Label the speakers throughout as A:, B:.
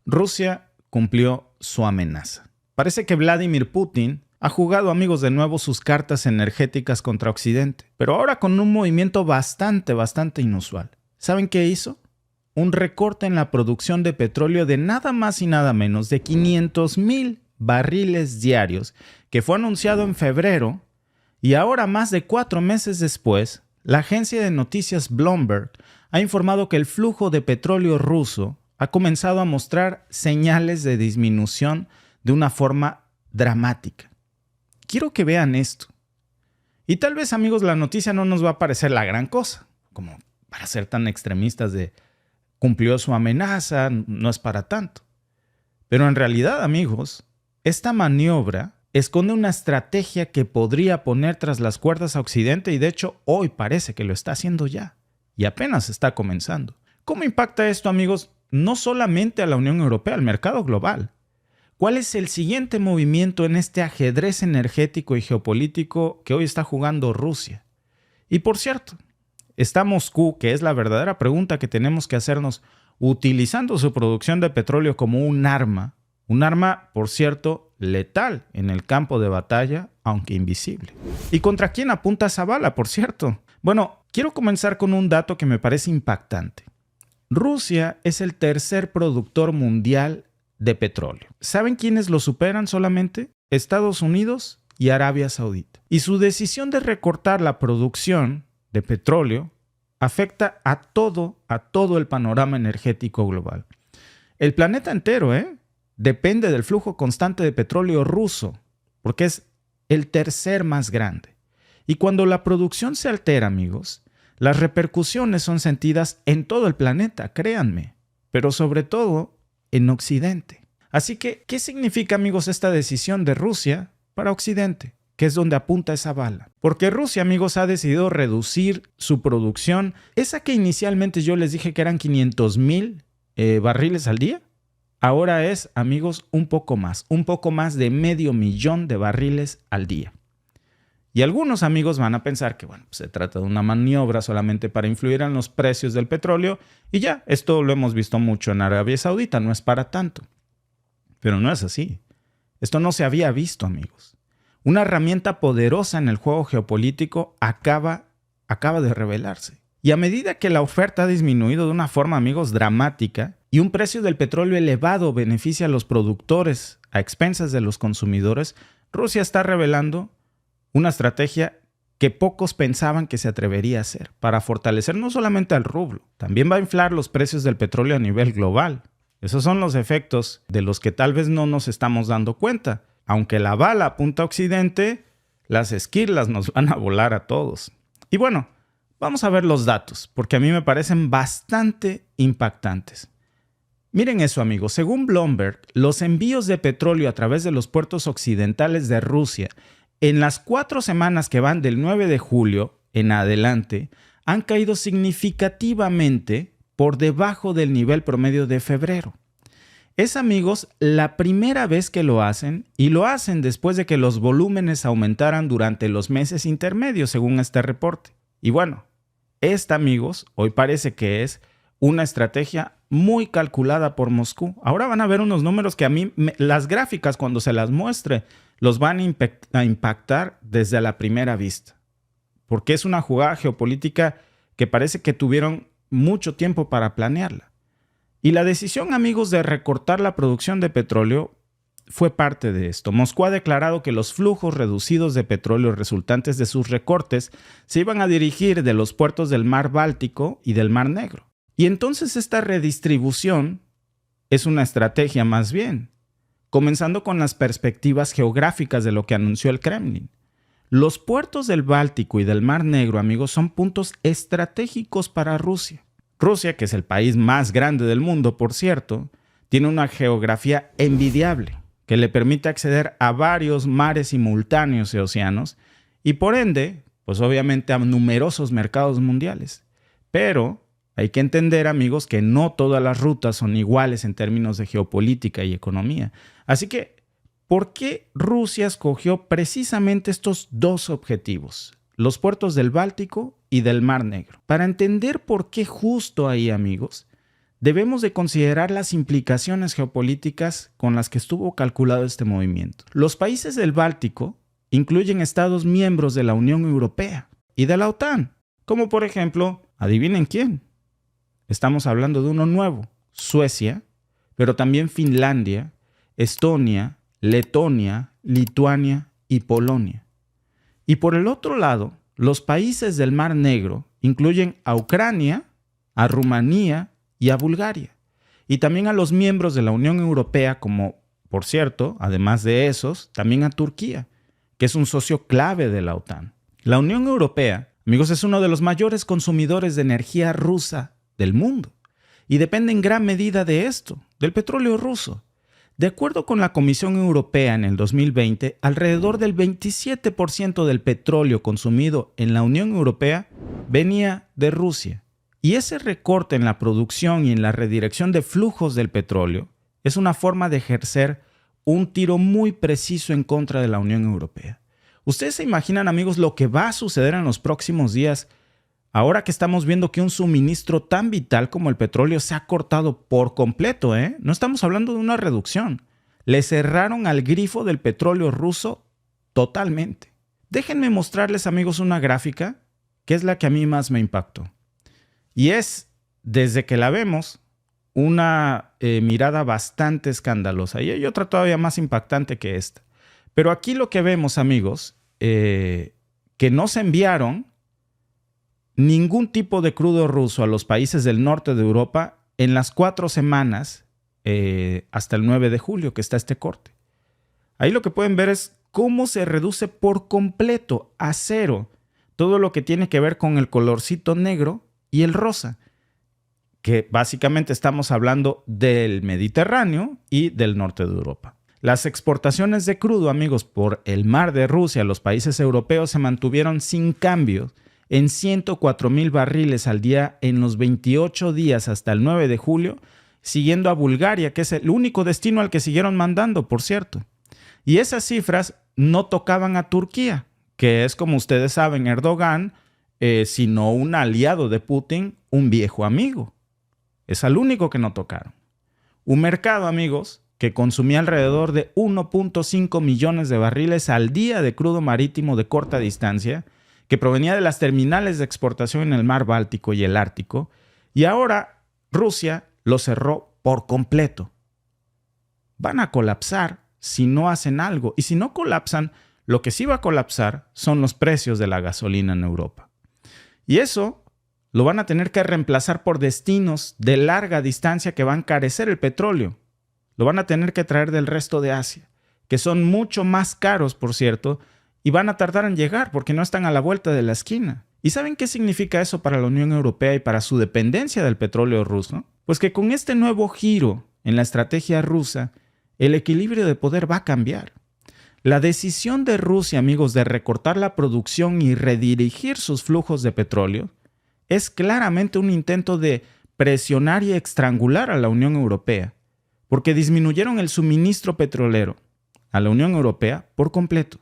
A: Rusia cumplió su amenaza. Parece que Vladimir Putin ha jugado, amigos, de nuevo sus cartas energéticas contra Occidente, pero ahora con un movimiento bastante inusual. ¿Saben qué hizo? Un recorte en la producción de petróleo de nada más y nada menos de 500,000 barriles diarios, que fue anunciado en febrero, y ahora, más de 4 meses después, la agencia de noticias Bloomberg ha informado que el flujo de petróleo ruso ha comenzado a mostrar señales de disminución de una forma dramática. Quiero que vean esto. Y tal vez, amigos, la noticia no nos va a parecer la gran cosa, como para ser tan extremistas de cumplió su amenaza, no es para tanto. Pero en realidad, amigos, esta maniobra esconde una estrategia que podría poner tras las cuerdas a Occidente y de hecho hoy parece que lo está haciendo ya. Y apenas está comenzando. ¿Cómo impacta esto, amigos? No solamente a la Unión Europea, al mercado global. ¿Cuál es el siguiente movimiento en este ajedrez energético y geopolítico que hoy está jugando Rusia? Y por cierto, ¿está Moscú, que es la verdadera pregunta que tenemos que hacernos, utilizando su producción de petróleo como un arma, por cierto, letal en el campo de batalla, aunque invisible? ¿Y contra quién apunta esa bala, por cierto? Bueno, quiero comenzar con un dato que me parece impactante. Rusia es el tercer productor mundial de petróleo. ¿Saben quiénes lo superan solamente? Estados Unidos y Arabia Saudita. Y su decisión de recortar la producción de petróleo afecta a todo el panorama energético global. El planeta entero, depende del flujo constante de petróleo ruso, porque es el tercer más grande. Y cuando la producción se altera, amigos, las repercusiones son sentidas en todo el planeta, créanme, pero sobre todo en Occidente. Así que, ¿qué significa, amigos, esta decisión de Rusia para Occidente? Que es donde apunta esa bala. Porque Rusia, amigos, ha decidido reducir su producción. Esa que inicialmente yo les dije que eran 500,000 barriles al día, ahora es, amigos, un poco más de 500,000 de barriles al día. Y algunos, amigos, van a pensar que, se trata de una maniobra solamente para influir en los precios del petróleo y ya, esto lo hemos visto mucho en Arabia Saudita, no es para tanto. Pero no es así. Esto no se había visto, amigos. Una herramienta poderosa en el juego geopolítico acaba de revelarse. Y a medida que la oferta ha disminuido de una forma, amigos, dramática, y un precio del petróleo elevado beneficia a los productores a expensas de los consumidores, Rusia está revelando una estrategia que pocos pensaban que se atrevería a hacer para fortalecer no solamente al rublo, también va a inflar los precios del petróleo a nivel global. Esos son los efectos de los que tal vez no nos estamos dando cuenta. Aunque la bala apunta a Occidente, las esquirlas nos van a volar a todos. Y bueno, vamos a ver los datos, porque a mí me parecen bastante impactantes. Miren eso, amigos. Según Bloomberg, los envíos de petróleo a través de los puertos occidentales de Rusia en las 4 semanas que van del 9 de julio en adelante han caído significativamente por debajo del nivel promedio de febrero. Es, amigos, la primera vez que lo hacen y lo hacen después de que los volúmenes aumentaran durante los meses intermedios, según este reporte. Y bueno, esta, amigos, hoy parece que es una estrategia muy calculada por Moscú. Ahora van a ver unos números que a mí, las gráficas cuando se las muestre, los van a impactar desde la primera vista. Porque es una jugada geopolítica que parece que tuvieron mucho tiempo para planearla. Y la decisión, amigos, de recortar la producción de petróleo fue parte de esto. Moscú ha declarado que los flujos reducidos de petróleo resultantes de sus recortes se iban a dirigir de los puertos del Mar Báltico y del Mar Negro. Y entonces esta redistribución es una estrategia más bien, comenzando con las perspectivas geográficas de lo que anunció el Kremlin. Los puertos del Báltico y del Mar Negro, amigos, son puntos estratégicos para Rusia. Rusia, que es el país más grande del mundo, por cierto, tiene una geografía envidiable que le permite acceder a varios mares simultáneos y océanos y por ende, pues obviamente a numerosos mercados mundiales. Pero hay que entender, amigos, que no todas las rutas son iguales en términos de geopolítica y economía. Así que, ¿por qué Rusia escogió precisamente estos dos objetivos? Los puertos del Báltico y del Mar Negro. Para entender por qué justo ahí, amigos, debemos de considerar las implicaciones geopolíticas con las que estuvo calculado este movimiento. Los países del Báltico incluyen estados miembros de la Unión Europea y de la OTAN, como por ejemplo, adivinen quién. Estamos hablando de uno nuevo, Suecia, pero también Finlandia, Estonia, Letonia, Lituania y Polonia. Y por el otro lado, los países del Mar Negro incluyen a Ucrania, a Rumanía y a Bulgaria. Y también a los miembros de la Unión Europea, como, por cierto, además de esos, también a Turquía, que es un socio clave de la OTAN. La Unión Europea, amigos, es uno de los mayores consumidores de energía rusa del mundo y depende en gran medida de esto, del petróleo ruso. De acuerdo con la Comisión Europea en el 2020, alrededor del 27% del petróleo consumido en la Unión Europea venía de Rusia. Y ese recorte en la producción y en la redirección de flujos del petróleo es una forma de ejercer un tiro muy preciso en contra de la Unión Europea. ¿Ustedes se imaginan, amigos, lo que va a suceder en los próximos días ahora que estamos viendo que un suministro tan vital como el petróleo se ha cortado por completo? No estamos hablando de una reducción. Le cerraron al grifo del petróleo ruso totalmente. Déjenme mostrarles, amigos, una gráfica que es la que a mí más me impactó. Y es, desde que la vemos, una mirada bastante escandalosa. Y hay otra todavía más impactante que esta. Pero aquí lo que vemos, amigos, que no se enviaron ningún tipo de crudo ruso a los países del norte de Europa en las 4 semanas hasta el 9 de julio, que está este corte. Ahí lo que pueden ver es cómo se reduce por completo a cero todo lo que tiene que ver con el colorcito negro y el rosa, que básicamente estamos hablando del Mediterráneo y del norte de Europa. Las exportaciones de crudo, amigos, por el mar de Rusia a los países europeos se mantuvieron sin cambios en 104,000 barriles al día en los 28 días hasta el 9 de julio, siguiendo a Bulgaria, que es el único destino al que siguieron mandando, por cierto. Y esas cifras no tocaban a Turquía, que es, como ustedes saben, Erdogan, sino un aliado de Putin, un viejo amigo. Es al único que no tocaron. Un mercado, amigos, que consumía alrededor de 1.5 millones de barriles al día de crudo marítimo de corta distancia, que provenía de las terminales de exportación en el mar Báltico y el Ártico, y ahora Rusia lo cerró por completo. Van a colapsar si no hacen algo, y si no colapsan, lo que sí va a colapsar son los precios de la gasolina en Europa. Y eso lo van a tener que reemplazar por destinos de larga distancia que van a encarecer el petróleo. Lo van a tener que traer del resto de Asia, que son mucho más caros, por cierto, y van a tardar en llegar porque no están a la vuelta de la esquina. ¿Y saben qué significa eso para la Unión Europea y para su dependencia del petróleo ruso? Pues que con este nuevo giro en la estrategia rusa, el equilibrio de poder va a cambiar. La decisión de Rusia, amigos, de recortar la producción y redirigir sus flujos de petróleo es claramente un intento de presionar y estrangular a la Unión Europea, porque disminuyeron el suministro petrolero a la Unión Europea por completo.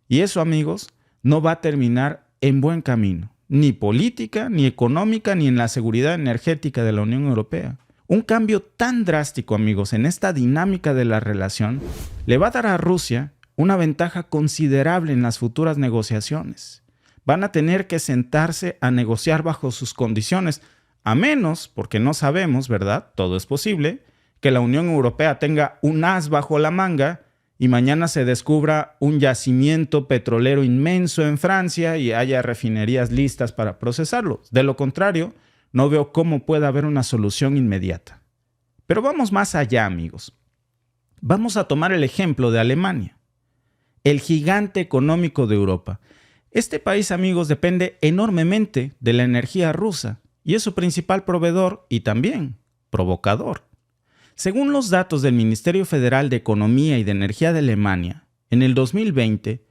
A: Y eso, amigos, no va a terminar en buen camino, ni política, ni económica, ni en la seguridad energética de la Unión Europea. Un cambio tan drástico, amigos, en esta dinámica de la relación le va a dar a Rusia una ventaja considerable en las futuras negociaciones. Van a tener que sentarse a negociar bajo sus condiciones, a menos, porque no sabemos, ¿verdad? Todo es posible, que la Unión Europea tenga un as bajo la manga y mañana se descubra un yacimiento petrolero inmenso en Francia y haya refinerías listas para procesarlo. De lo contrario, no veo cómo pueda haber una solución inmediata. Pero vamos más allá, amigos. Vamos a tomar el ejemplo de Alemania, el gigante económico de Europa. Este país, amigos, depende enormemente de la energía rusa y es su principal proveedor y también provocador. Según los datos del Ministerio Federal de Economía y de Energía de Alemania, en el 2020,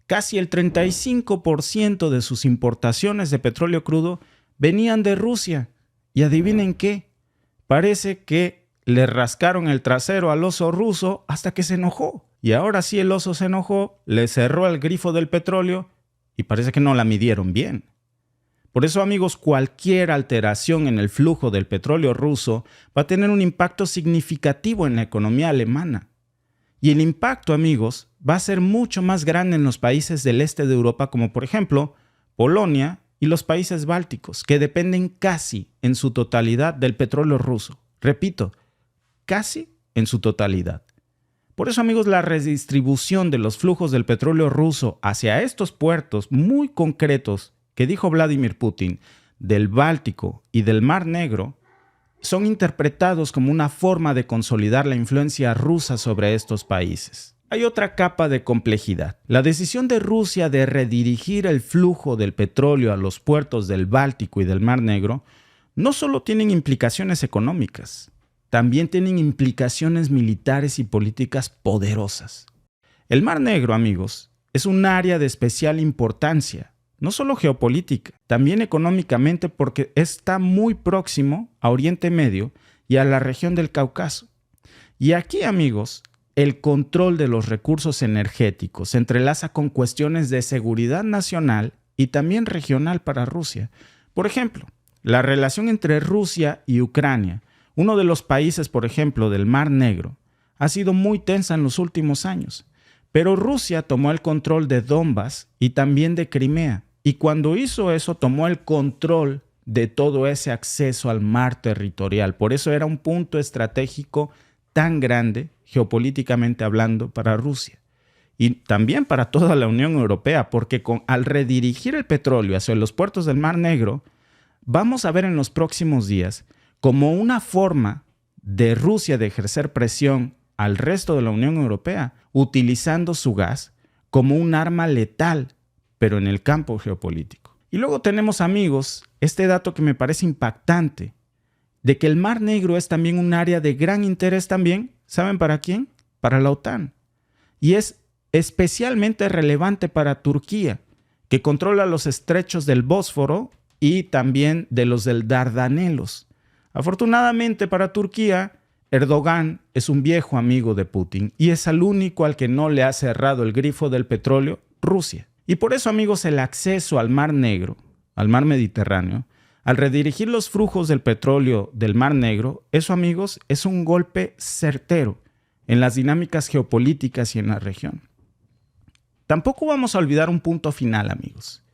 A: casi el 35% de sus importaciones de petróleo crudo venían de Rusia. Y adivinen qué, parece que le rascaron el trasero al oso ruso hasta que se enojó. Y ahora sí el oso se enojó, le cerró el grifo del petróleo y parece que no la midieron bien. Por eso, amigos, cualquier alteración en el flujo del petróleo ruso va a tener un impacto significativo en la economía alemana. Y el impacto, amigos, va a ser mucho más grande en los países del este de Europa, como por ejemplo Polonia y los países bálticos, que dependen casi en su totalidad del petróleo ruso. Repito, casi en su totalidad. Por eso, amigos, la redistribución de los flujos del petróleo ruso hacia estos puertos muy concretos que dijo Vladimir Putin, del Báltico y del Mar Negro, son interpretados como una forma de consolidar la influencia rusa sobre estos países. Hay otra capa de complejidad. La decisión de Rusia de redirigir el flujo del petróleo a los puertos del Báltico y del Mar Negro no solo tienen implicaciones económicas, también tienen implicaciones militares y políticas poderosas. El Mar Negro, amigos, es un área de especial importancia, no solo geopolítica, también económicamente porque está muy próximo a Oriente Medio y a la región del Cáucaso. Y aquí, amigos, el control de los recursos energéticos se entrelaza con cuestiones de seguridad nacional y también regional para Rusia. Por ejemplo, la relación entre Rusia y Ucrania, uno de los países, por ejemplo, del Mar Negro, ha sido muy tensa en los últimos años. Pero Rusia tomó el control de Donbass y también de Crimea. Y cuando hizo eso, tomó el control de todo ese acceso al mar territorial. Por eso era un punto estratégico tan grande, geopolíticamente hablando, para Rusia. Y también para toda la Unión Europea, porque al redirigir el petróleo hacia los puertos del Mar Negro, vamos a ver en los próximos días como una forma de Rusia de ejercer presión al resto de la Unión Europea, utilizando su gas como un arma letal, pero en el campo geopolítico. Y luego tenemos, amigos, este dato que me parece impactante, de que el Mar Negro es también un área de gran interés también, ¿saben para quién? Para la OTAN. Y es especialmente relevante para Turquía, que controla los estrechos del Bósforo y también de los del Dardanelos. Afortunadamente para Turquía, Erdogan es un viejo amigo de Putin y es el único al que no le ha cerrado el grifo del petróleo, Rusia. Y por eso, amigos, el acceso al Mar Negro, al Mar Mediterráneo, al redirigir los flujos del petróleo del Mar Negro, eso, amigos, es un golpe certero en las dinámicas geopolíticas y en la región. Tampoco vamos a olvidar un punto final, amigos.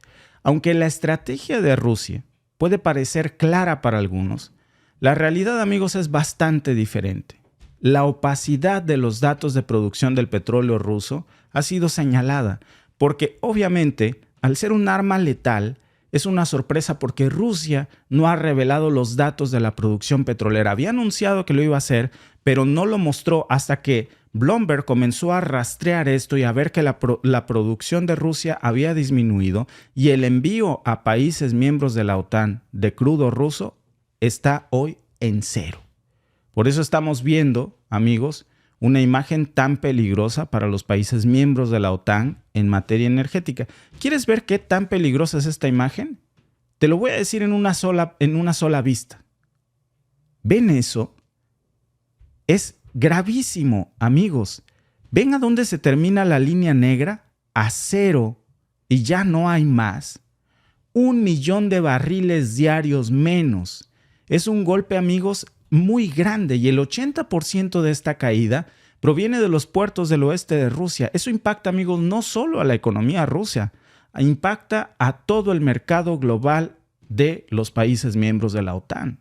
A: Aunque la estrategia de Rusia puede parecer clara para algunos, la realidad, amigos, es bastante diferente. La opacidad de los datos de producción del petróleo ruso ha sido señalada porque, obviamente, al ser un arma letal, es una sorpresa porque Rusia no ha revelado los datos de la producción petrolera. Había anunciado que lo iba a hacer, pero no lo mostró hasta que Bloomberg comenzó a rastrear esto y a ver que la producción de Rusia había disminuido y el envío a países miembros de la OTAN de crudo ruso está hoy en cero. Por eso estamos viendo, amigos, una imagen tan peligrosa para los países miembros de la OTAN en materia energética. ¿Quieres ver qué tan peligrosa es esta imagen? Te lo voy a decir en una sola vista. ¿Ven eso? Es gravísimo, amigos. ¿Ven a dónde se termina la línea negra? A cero y ya no hay más. 1 millón de barriles diarios menos. Es un golpe, amigos, muy grande y el 80% de esta caída proviene de los puertos del oeste de Rusia. Eso impacta, amigos, no solo a la economía rusa, impacta a todo el mercado global de los países miembros de la OTAN.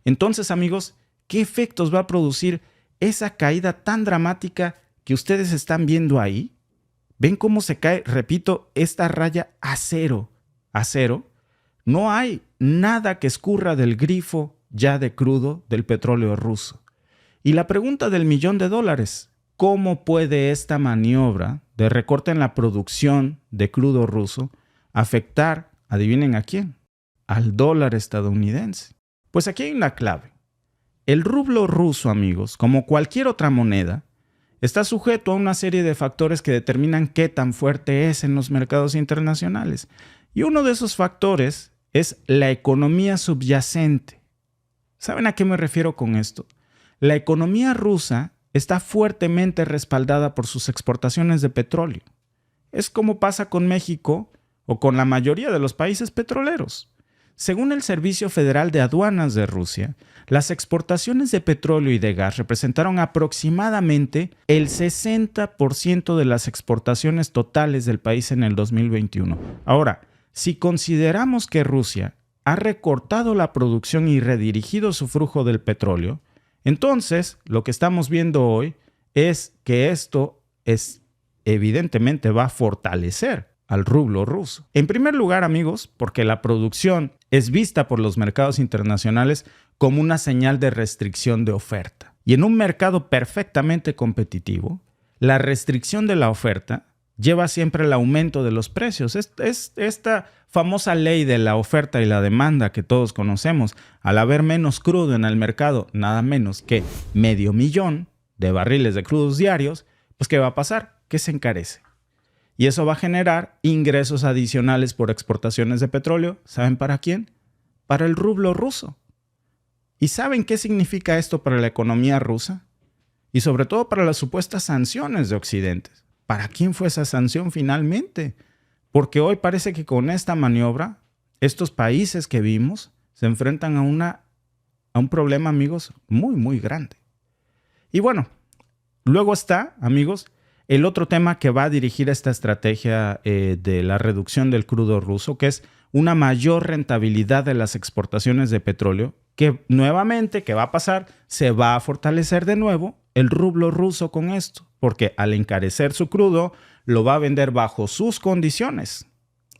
A: Entonces, amigos, ¿qué efectos va a producir esa caída tan dramática que ustedes están viendo ahí? ¿Ven cómo se cae, repito, esta raya a cero? A cero. No hay nada que escurra del grifo ya de crudo del petróleo ruso. Y la pregunta del $1.000.000, ¿cómo puede esta maniobra de recorte en la producción de crudo ruso afectar, adivinen a quién, al dólar estadounidense? Pues aquí hay una clave. El rublo ruso, amigos, como cualquier otra moneda, está sujeto a una serie de factores que determinan qué tan fuerte es en los mercados internacionales. Y uno de esos factores es la economía subyacente. ¿Saben a qué me refiero con esto? La economía rusa está fuertemente respaldada por sus exportaciones de petróleo. Es como pasa con México o con la mayoría de los países petroleros. Según el Servicio Federal de Aduanas de Rusia, las exportaciones de petróleo y de gas representaron aproximadamente el 60% de las exportaciones totales del país en el 2021. Ahora, si consideramos que Rusia ha recortado la producción y redirigido su flujo del petróleo, entonces lo que estamos viendo hoy es que esto evidentemente va a fortalecer al rublo ruso. En primer lugar, amigos, porque la producción es vista por los mercados internacionales como una señal de restricción de oferta. Y en un mercado perfectamente competitivo, la restricción de la oferta lleva siempre el aumento de los precios. Esta famosa ley de la oferta y la demanda que todos conocemos, al haber menos crudo en el mercado, nada menos que 500,000 de barriles de crudos diarios, pues ¿qué va a pasar? Que se encarece. Y eso va a generar ingresos adicionales por exportaciones de petróleo. ¿Saben para quién? Para el rublo ruso. ¿Y saben qué significa esto para la economía rusa? Y sobre todo para las supuestas sanciones de Occidente. ¿Para quién fue esa sanción finalmente? Porque hoy parece que con esta maniobra, estos países que vimos se enfrentan a un problema, amigos, muy, muy grande. Y bueno, luego está, amigos, el otro tema que va a dirigir esta estrategia de la reducción del crudo ruso, que es una mayor rentabilidad de las exportaciones de petróleo, que nuevamente, ¿qué va a pasar? Se va a fortalecer de nuevo el rublo ruso con esto, porque al encarecer su crudo, lo va a vender bajo sus condiciones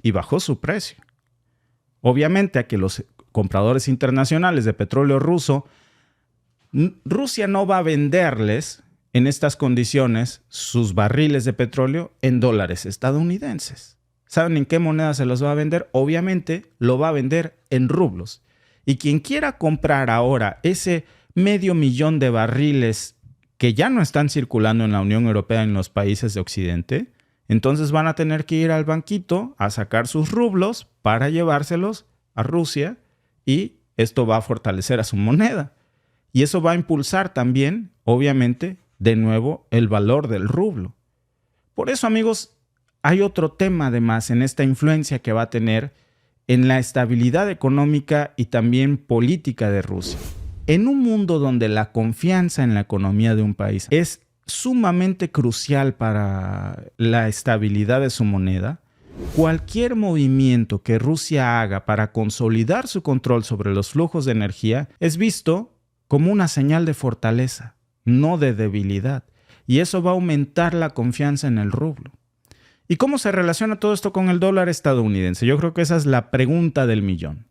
A: y bajo su precio. Obviamente, a que los compradores internacionales de petróleo ruso, Rusia no va a venderles en estas condiciones sus barriles de petróleo en dólares estadounidenses. ¿Saben en qué moneda se los va a vender? Obviamente lo va a vender en rublos. Y quien quiera comprar ahora ese 500,000 de barriles que ya no están circulando en la Unión Europea en los países de Occidente, entonces van a tener que ir al banquito a sacar sus rublos para llevárselos a Rusia y esto va a fortalecer a su moneda. Y eso va a impulsar también, obviamente, de nuevo, el valor del rublo. Por eso, amigos, hay otro tema además en esta influencia que va a tener en la estabilidad económica y también política de Rusia. En un mundo donde la confianza en la economía de un país es sumamente crucial para la estabilidad de su moneda, cualquier movimiento que Rusia haga para consolidar su control sobre los flujos de energía es visto como una señal de fortaleza, no de debilidad. Y eso va a aumentar la confianza en el rublo. ¿Y cómo se relaciona todo esto con el dólar estadounidense? Yo creo que esa es la pregunta del millón.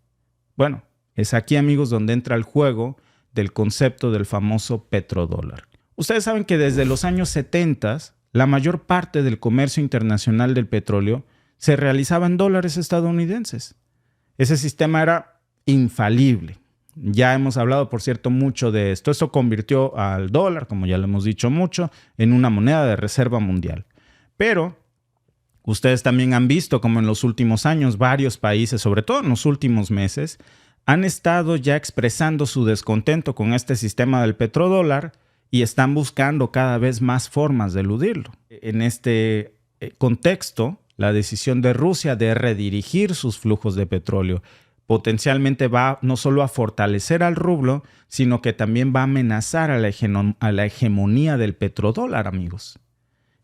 A: Bueno, es aquí, amigos, donde entra el juego del concepto del famoso petrodólar. Ustedes saben que desde los años 70, la mayor parte del comercio internacional del petróleo se realizaba en dólares estadounidenses. Ese sistema era infalible. Ya hemos hablado, por cierto, mucho de esto. Eso convirtió al dólar, como ya lo hemos dicho mucho, en una moneda de reserva mundial. Pero ustedes también han visto como en los últimos años varios países, sobre todo en los últimos meses, han estado ya expresando su descontento con este sistema del petrodólar y están buscando cada vez más formas de eludirlo. En este contexto, la decisión de Rusia de redirigir sus flujos de petróleo potencialmente va no solo a fortalecer al rublo, sino que también va a amenazar a la hegemonía del petrodólar, amigos.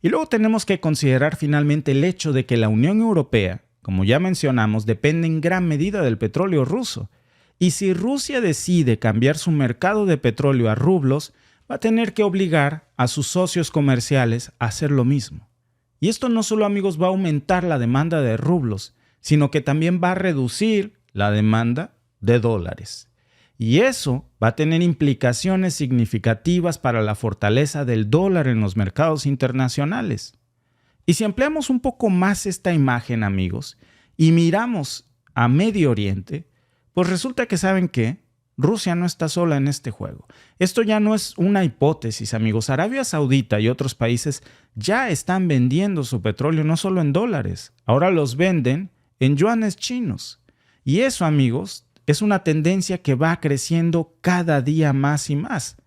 A: Y luego tenemos que considerar finalmente el hecho de que la Unión Europea, como ya mencionamos, depende en gran medida del petróleo ruso. Y si Rusia decide cambiar su mercado de petróleo a rublos, va a tener que obligar a sus socios comerciales a hacer lo mismo. Y esto no solo, amigos, va a aumentar la demanda de rublos, sino que también va a reducir la demanda de dólares. Y eso va a tener implicaciones significativas para la fortaleza del dólar en los mercados internacionales. Y si ampliamos un poco más esta imagen, amigos, y miramos a Medio Oriente, pues resulta que ¿saben qué? Rusia no está sola en este juego. Esto ya no es una hipótesis, amigos. Arabia Saudita y otros países ya están vendiendo su petróleo no solo en dólares, ahora los venden en yuanes chinos. Y eso, amigos, es una tendencia que va creciendo cada día más y más.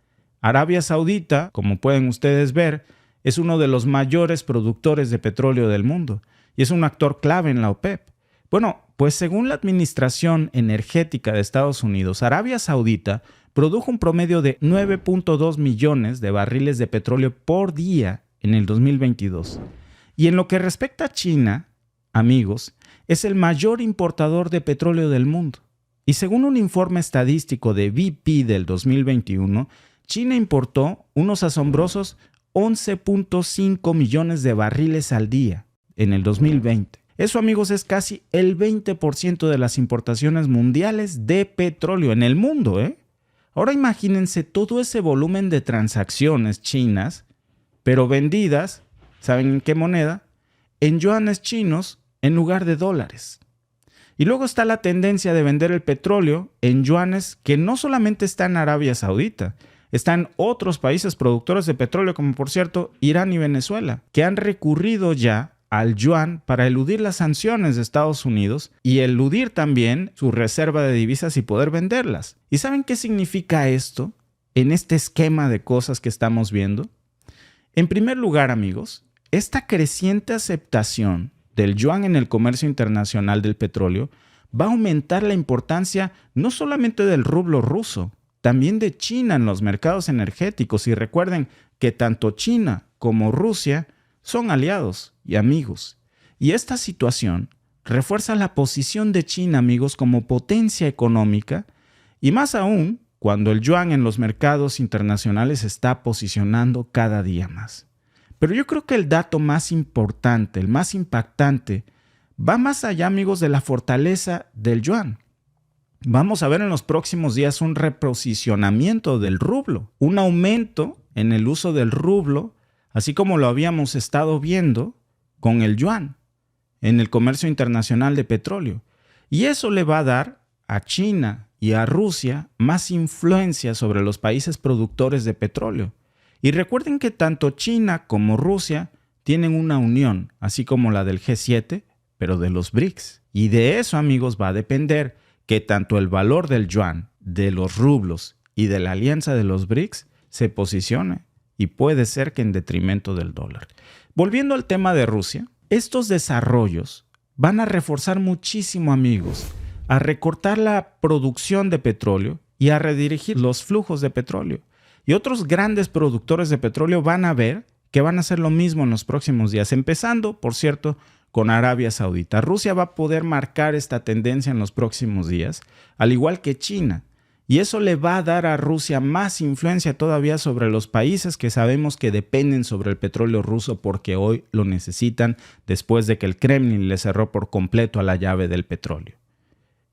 A: Arabia Saudita, como pueden ustedes ver, es uno de los mayores productores de petróleo del mundo y es un actor clave en la OPEP. Bueno, Pues según la Administración Energética de Estados Unidos, Arabia Saudita produjo un promedio de 9.2 millones de barriles de petróleo por día en el 2022. Y en lo que respecta a China, amigos, es el mayor importador de petróleo del mundo. Y según un informe estadístico de BP del 2021, China importó unos asombrosos 11.5 millones de barriles al día en el 2020. Eso, amigos, es casi el 20% de las importaciones mundiales de petróleo en el mundo, ¿eh? Ahora imagínense todo ese volumen de transacciones chinas, pero vendidas, ¿saben en qué moneda? En yuanes chinos en lugar de dólares. Y luego está la tendencia de vender el petróleo en yuanes que no solamente está en Arabia Saudita, está en otros países productores de petróleo como por cierto Irán y Venezuela, que han recurrido ya al yuan para eludir las sanciones de Estados Unidos y eludir también su reserva de divisas y poder venderlas. ¿Y saben qué significa esto en este esquema de cosas que estamos viendo? En primer lugar, amigos, esta creciente aceptación del yuan en el comercio internacional del petróleo va a aumentar la importancia no solamente del rublo ruso, también de China en los mercados energéticos. Y recuerden que tanto China como Rusia son aliados y amigos. Y esta situación refuerza la posición de China, amigos, como potencia económica y más aún cuando el yuan en los mercados internacionales se está posicionando cada día más. Pero yo creo que el dato más importante, el más impactante, va más allá, amigos, de la fortaleza del yuan. Vamos a ver en los próximos días un reposicionamiento del rublo, un aumento en el uso del rublo, así como lo habíamos estado viendo con el yuan en el comercio internacional de petróleo. Y eso le va a dar a China y a Rusia más influencia sobre los países productores de petróleo. Y recuerden que tanto China como Rusia tienen una unión, así como la del G7, pero de los BRICS. Y de eso, amigos, va a depender que tanto el valor del yuan, de los rublos y de la alianza de los BRICS se posicione. Y puede ser que en detrimento del dólar. Volviendo al tema de Rusia, estos desarrollos van a reforzar muchísimo, amigos, a recortar la producción de petróleo y a redirigir los flujos de petróleo. Y otros grandes productores de petróleo van a ver que van a hacer lo mismo en los próximos días, empezando, por cierto, con Arabia Saudita. Rusia va a poder marcar esta tendencia en los próximos días, al igual que China. Y eso le va a dar a Rusia más influencia todavía sobre los países que sabemos que dependen sobre el petróleo ruso porque hoy lo necesitan después de que el Kremlin le cerró por completo a la llave del petróleo.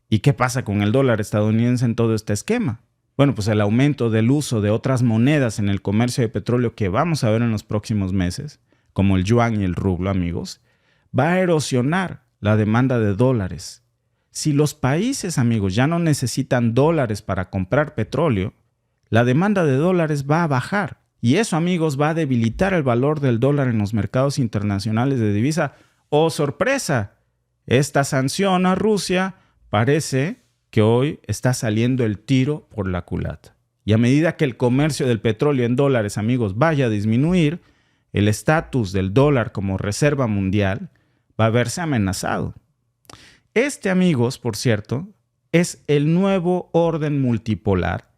A: ¿Y qué pasa con el dólar estadounidense en todo este esquema? Bueno, pues el aumento del uso de otras monedas en el comercio de petróleo que vamos a ver en los próximos meses, como el yuan y el rublo, amigos, va a erosionar la demanda de dólares. Si los países, amigos, ya no necesitan dólares para comprar petróleo, la demanda de dólares va a bajar. Y eso, amigos, va a debilitar el valor del dólar en los mercados internacionales de divisa. ¡Oh, sorpresa! Esta sanción a Rusia parece que hoy está saliendo el tiro por la culata. Y a medida que el comercio del petróleo en dólares, amigos, vaya a disminuir, el estatus del dólar como reserva mundial va a verse amenazado. Este, amigos, por cierto, es el nuevo orden multipolar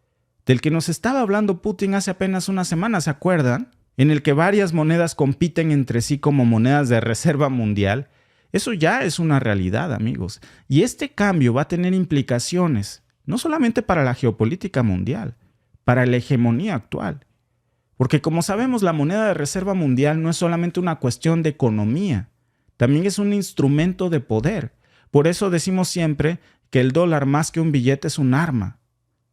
A: del que nos estaba hablando Putin hace apenas una semana, ¿se acuerdan? En el que varias monedas compiten entre sí como monedas de reserva mundial. Eso ya es una realidad, amigos. Y este cambio va a tener implicaciones, no solamente para la geopolítica mundial, para la hegemonía actual. Porque como sabemos, la moneda de reserva mundial no es solamente una cuestión de economía, también es un instrumento de poder. Por eso decimos siempre que el dólar más que un billete es un arma,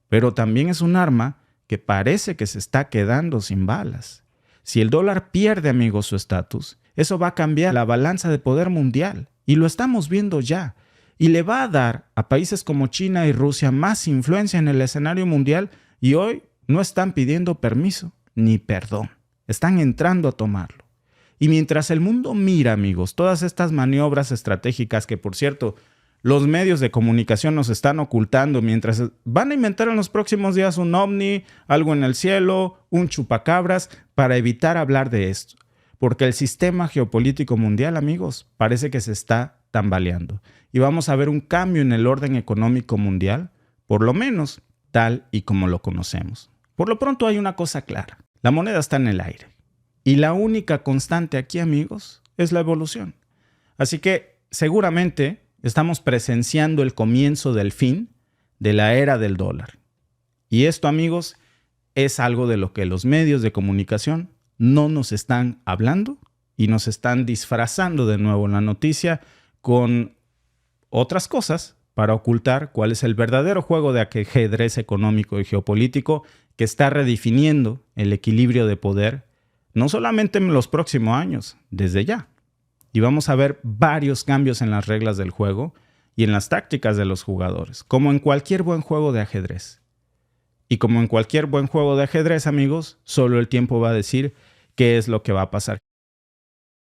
A: pero también es un arma que parece que se está quedando sin balas. Si el dólar pierde, amigos, su estatus, eso va a cambiar la balanza de poder mundial y lo estamos viendo ya. Y le va a dar a países como China y Rusia más influencia en el escenario mundial y hoy no están pidiendo permiso ni perdón. Están entrando a tomarlo. Y mientras el mundo mira, amigos, todas estas maniobras estratégicas que, por cierto, los medios de comunicación nos están ocultando, mientras van a inventar en los próximos días un ovni, algo en el cielo, un chupacabras, para evitar hablar de esto. Porque el sistema geopolítico mundial, amigos, parece que se está tambaleando y vamos a ver un cambio en el orden económico mundial, por lo menos tal y como lo conocemos. Por lo pronto hay una cosa clara, la moneda está en el aire y la única constante aquí, amigos, es la evolución. Así que seguramente estamos presenciando el comienzo del fin de la era del dólar. Y esto, amigos, es algo de lo que los medios de comunicación no nos están hablando y nos están disfrazando de nuevo la noticia con otras cosas para ocultar cuál es el verdadero juego de ajedrez económico y geopolítico que está redefiniendo el equilibrio de poder, no solamente en los próximos años, desde ya. Y vamos a ver varios cambios en las reglas del juego y en las tácticas de los jugadores, como en cualquier buen juego de ajedrez. Y como en cualquier buen juego de ajedrez, amigos, solo el tiempo va a decir qué es lo que va a pasar.